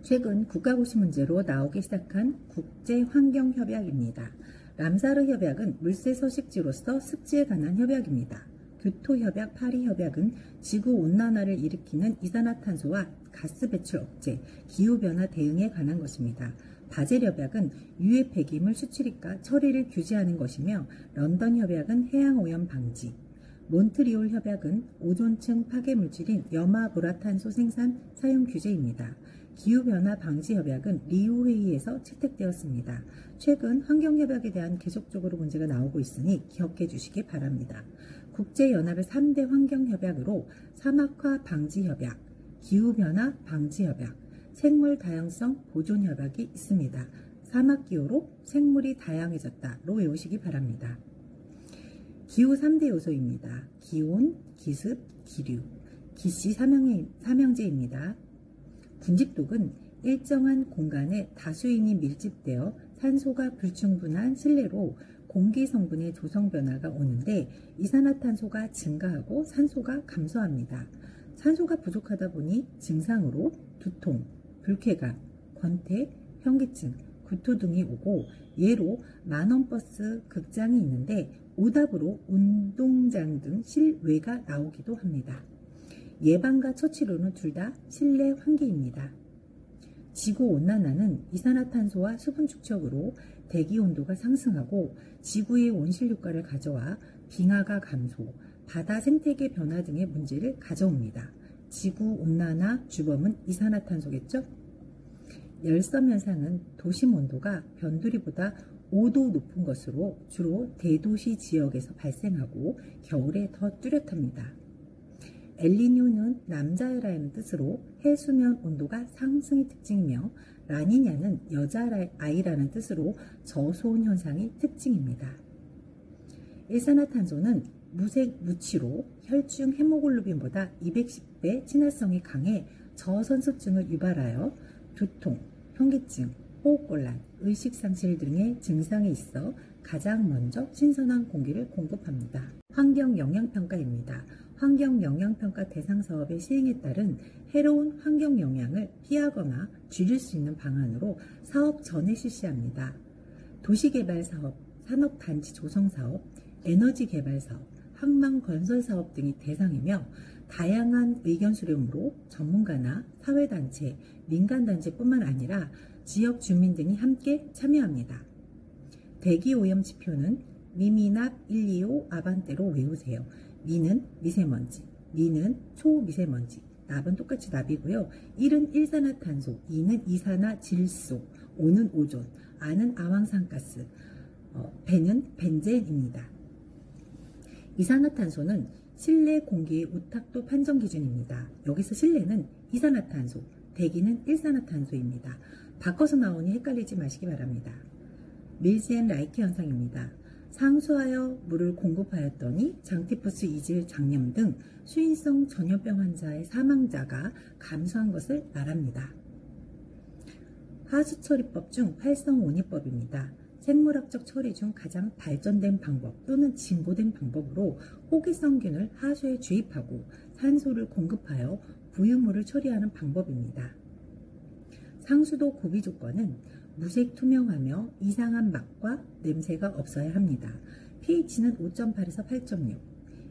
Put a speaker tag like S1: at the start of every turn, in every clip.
S1: 최근 국가고시 문제로 나오기 시작한 국제환경협약입니다. 람사르 협약은 물세 서식지로서 습지에 관한 협약입니다. 교토협약, 파리협약은 지구온난화를 일으키는 이산화탄소와 가스 배출 억제, 기후변화 대응에 관한 것입니다. 바젤협약은 유해 폐기물 수출입과 처리를 규제하는 것이며 런던협약은 해양오염 방지, 몬트리올 협약은 오존층 파괴물질인 염화불화탄소 생산 사용 규제입니다. 기후변화 방지협약은 리우회의에서 채택되었습니다. 최근 환경협약에 대한 계속적으로 문제가 나오고 있으니 기억해 주시기 바랍니다. 국제연합의 3대 환경협약으로 사막화 방지협약, 기후변화 방지협약, 생물다양성 보존협약이 있습니다. 사막기후로 생물이 다양해졌다로 외우시기 바랍니다. 기후 3대 요소입니다. 기온, 기습, 기류, 기씨 삼형제입니다. 군집독은 일정한 공간에 다수인이 밀집되어 산소가 불충분한 실내로 공기 성분의 조성 변화가 오는데 이산화탄소가 증가하고 산소가 감소합니다. 산소가 부족하다 보니 증상으로 두통, 불쾌감, 권태, 현기증, 구토 등이 오고 예로 만원버스 극장이 있는데 오답으로 운동장 등 실외가 나오기도 합니다. 예방과 처치로는 둘 다 실내 환기입니다. 지구온난화는 이산화탄소와 수분 축적으로 대기 온도가 상승하고 지구의 온실 효과를 가져와 빙하가 감소, 바다 생태계 변화 등의 문제를 가져옵니다. 지구온난화 주범은 이산화탄소겠죠? 열섬 현상은 도심 온도가 변두리보다 5도 높은 것으로 주로 대도시 지역에서 발생하고 겨울에 더 뚜렷합니다. 엘니뇨는 남자애라는 뜻으로 해수면 온도가 상승의 특징이며 라니냐는 여자아이라는 뜻으로 저소온 현상이 특징입니다. 일산화탄소는 무색 무취로 혈중 헤모글로빈보다 210배 친화성이 강해 저선소증을 유발하여 두통, 현기증, 호흡곤란, 의식상실 등의 증상이 있어 가장 먼저 신선한 공기를 공급합니다. 환경영향평가입니다. 환경영향평가 대상 사업의 시행에 따른 해로운 환경영향을 피하거나 줄일 수 있는 방안으로 사업 전에 실시합니다. 도시개발사업, 산업단지 조성사업, 에너지개발사업, 항만건설사업 등이 대상이며 다양한 의견 수렴으로 전문가나 사회단체, 민간단체뿐만 아니라 지역 주민 등이 함께 참여합니다. 대기오염 지표는 미미납 125 아반떼로 외우세요. 미는 미세먼지, 미는 초미세먼지, 납은 똑같이 납이고요. 1은 일산화탄소, 2는 이산화질소, 5는 오존, 아는 아황산가스, 벤은 벤젠입니다. 이산화탄소는 실내 공기의 오탁도 판정 기준입니다. 여기서 실내는 이산화탄소, 대기는 일산화탄소입니다. 바꿔서 나오니 헷갈리지 마시기 바랍니다. 밀스 앤 라이트 현상입니다. 상수하여 물을 공급하였더니 장티푸스 이질 장염 등 수인성 전염병 환자의 사망자가 감소한 것을 말합니다. 하수처리법 중 활성온이법입니다. 생물학적 처리 중 가장 발전된 방법 또는 진보된 방법으로 호기성균을 하수에 주입하고 산소를 공급하여 부유물을 처리하는 방법입니다. 상수도 구비 조건은 무색 투명하며 이상한 맛과 냄새가 없어야 합니다. pH는 5.8에서 8.6,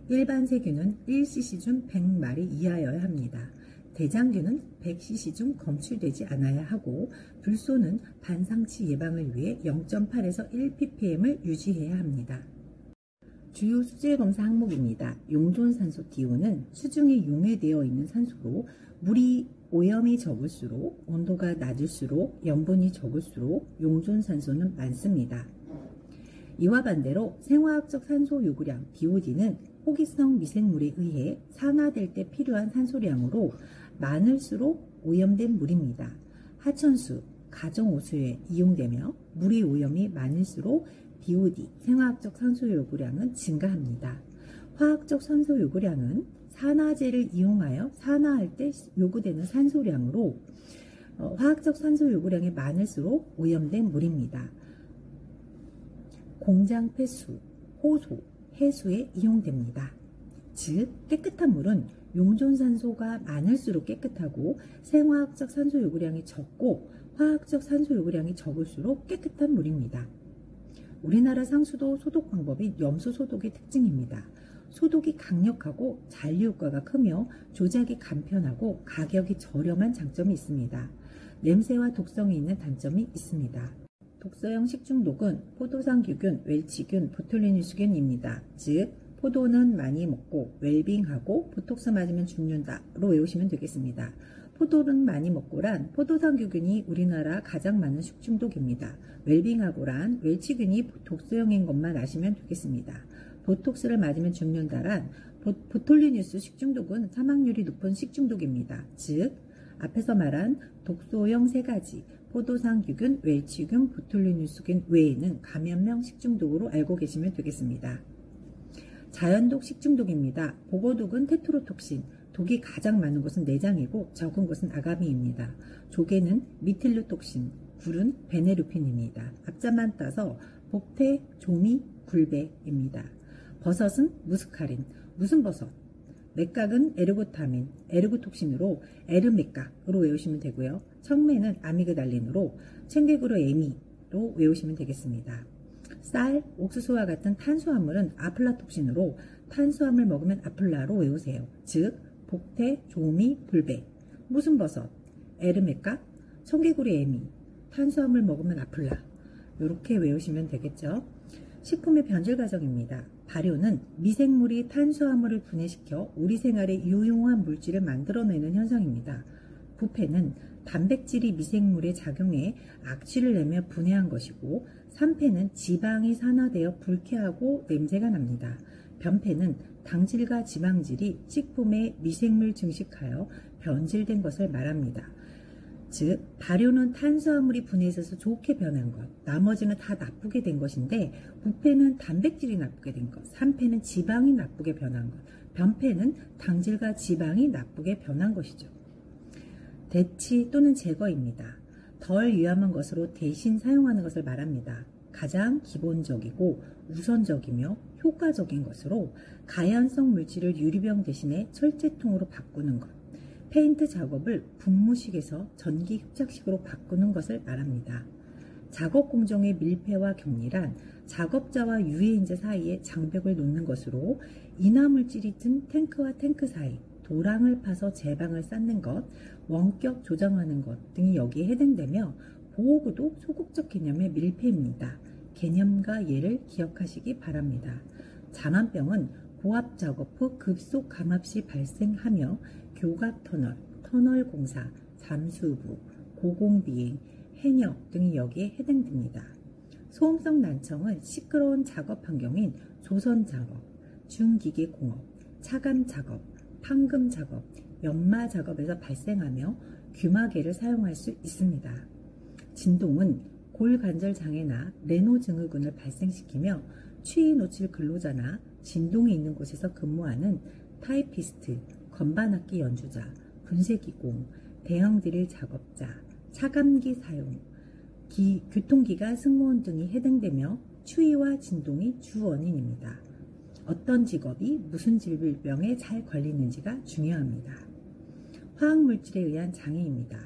S1: 일반 세균은 1cc 중 100마리 이하여야 합니다. 대장균은 100cc 중 검출되지 않아야 하고 불소는 반상치 예방을 위해 0.8에서 1ppm을 유지해야 합니다. 주요 수질 검사 항목입니다. 용존산소 DO는 수중에 용해되어 있는 산소로 물이 오염이 적을수록 온도가 낮을수록 염분이 적을수록 용존산소는 많습니다. 이와 반대로 생화학적 산소 요구량 DOD는 호기성 미생물에 의해 산화될 때 필요한 산소량으로 많을수록 오염된 물입니다. 하천수, 가정오수에 이용되며 물의 오염이 많을수록 DOD, 생화학적 산소 요구량은 증가합니다. 화학적 산소 요구량은 산화제를 이용하여 산화할 때 요구되는 산소량으로 화학적 산소 요구량이 많을수록 오염된 물입니다. 공장 폐수, 호소, 해수에 이용됩니다. 즉 깨끗한 물은 용존산소가 많을수록 깨끗하고 생화학적 산소 요구량이 적고 화학적 산소 요구량이 적을수록 깨끗한 물입니다. 우리나라 상수도 소독 방법인 염소 소독의 특징입니다. 소독이 강력하고 잔류 효과가 크며 조작이 간편하고 가격이 저렴한 장점이 있습니다. 냄새와 독성이 있는 단점이 있습니다. 독소형 식중독은 포도상규균, 웰치균, 보툴리누스균입니다. 즉 포도는 많이 먹고 웰빙하고 보톡스 맞으면 죽는다로 외우시면 되겠습니다. 포도는 많이 먹고란 포도상규균이 우리나라 가장 많은 식중독입니다. 웰빙하고란 웰치균이 독소형인 것만 아시면 되겠습니다. 보톡스를 맞으면 죽는다란 보톨리누스 식중독은 사망률이 높은 식중독입니다. 즉 앞에서 말한 독소형 3가지 포도상규균, 웰치균, 보톨리누스균 외에는 감염형 식중독으로 알고 계시면 되겠습니다. 자연독 식중독입니다. 보고독은 테트로톡신, 독이 가장 많은 곳은 내장이고 적은 곳은 아가미입니다. 조개는 미틸루톡신, 굴은 베네루핀입니다. 앞자만 따서 복태, 조미, 굴배입니다. 버섯은 무스카린, 무슨 버섯? 맥각은 에르고타민, 에르고톡신으로 에르맥각으로 외우시면 되고요. 청매는 아미그달린으로 챙개구로 에미로 외우시면 되겠습니다. 쌀, 옥수수와 같은 탄수화물은 아플라톡신으로 탄수화물 먹으면 아플라로 외우세요. 즉 복태, 조미, 불배. 무슨 버섯? 에르맥각, 청개구리 에미. 탄수화물 먹으면 아플라. 이렇게 외우시면 되겠죠. 식품의 변질 과정입니다. 발효는 미생물이 탄수화물을 분해시켜 우리 생활에 유용한 물질을 만들어내는 현상입니다. 부패는 단백질이 미생물에 작용해 악취를 내며 분해한 것이고, 산패는 지방이 산화되어 불쾌하고 냄새가 납니다. 변패는 당질과 지방질이 식품에 미생물 증식하여 변질된 것을 말합니다. 즉 발효는 탄수화물이 분해해서 좋게 변한 것, 나머지는 다 나쁘게 된 것인데, 부패는 단백질이 나쁘게 된 것, 산패는 지방이 나쁘게 변한 것, 변패는 당질과 지방이 나쁘게 변한 것이죠. 대치 또는 제거입니다. 덜 위험한 것으로 대신 사용하는 것을 말합니다. 가장 기본적이고 우선적이며 효과적인 것으로 가연성 물질을 유리병 대신에 철제통으로 바꾸는 것, 페인트 작업을 분무식에서 전기 흡착식으로 바꾸는 것을 말합니다. 작업 공정의 밀폐와 격리란 작업자와 유해인자 사이에 장벽을 놓는 것으로 인화물질이 든 탱크와 탱크 사이, 도랑을 파서 제방을 쌓는 것, 원격 조정하는 것 등이 여기에 해당되며, 보호구도 소극적 개념의 밀폐입니다. 개념과 예를 기억하시기 바랍니다. 잠안병은 고압 작업 후 급속 감압 시 발생하며 교각 터널, 터널 공사, 잠수부, 고공비행, 해녀 등이 여기에 해당됩니다. 소음성 난청은 시끄러운 작업 환경인 조선 작업, 중기계 공업, 차감 작업, 판금 작업, 연마 작업에서 발생하며 귀마개를 사용할 수 있습니다. 진동은 골관절 장애나 레노 증후군을 발생시키며 추위 노출 근로자나 진동이 있는 곳에서 근무하는 타이피스트, 건반악기 연주자, 분쇄기공, 대형 드릴 작업자, 차감기 사용, 교통기관 승무원 등이 해당되며 추위와 진동이 주 원인입니다. 어떤 직업이 무슨 질병에 잘 걸리는지가 중요합니다. 화학물질에 의한 장애입니다.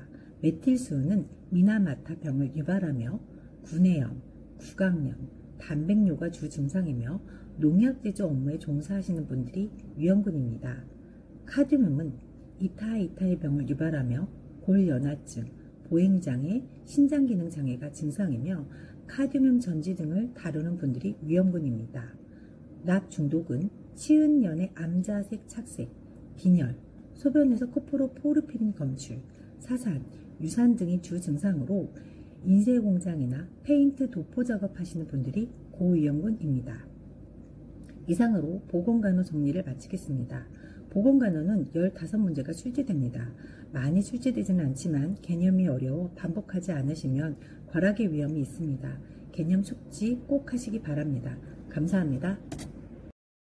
S1: 메틸수은은 미나마타병을 유발하며 구내염, 구강염, 단백뇨가 주 증상이며 농약 제조 업무에 종사하시는 분들이 위험군입니다. 카드뮴은 이타의 병을 유발하며 골연화증, 보행장애, 신장기능장애가 증상이며 카드뮴 전지 등을 다루는 분들이 위험군입니다. 납 중독은 치은연의 암자색 착색, 빈혈, 소변에서 코프로 포르피린 검출, 사산, 유산 등이 주 증상으로 인쇄공장이나 페인트 도포 작업하시는 분들이 고위험군입니다. 이상으로 보건간호 정리를 마치겠습니다. 보건간호는 15문제가 출제됩니다. 많이 출제되지는 않지만 개념이 어려워 반복하지 않으시면 과락의 위험이 있습니다. 개념 숙지 꼭 하시기 바랍니다. 감사합니다.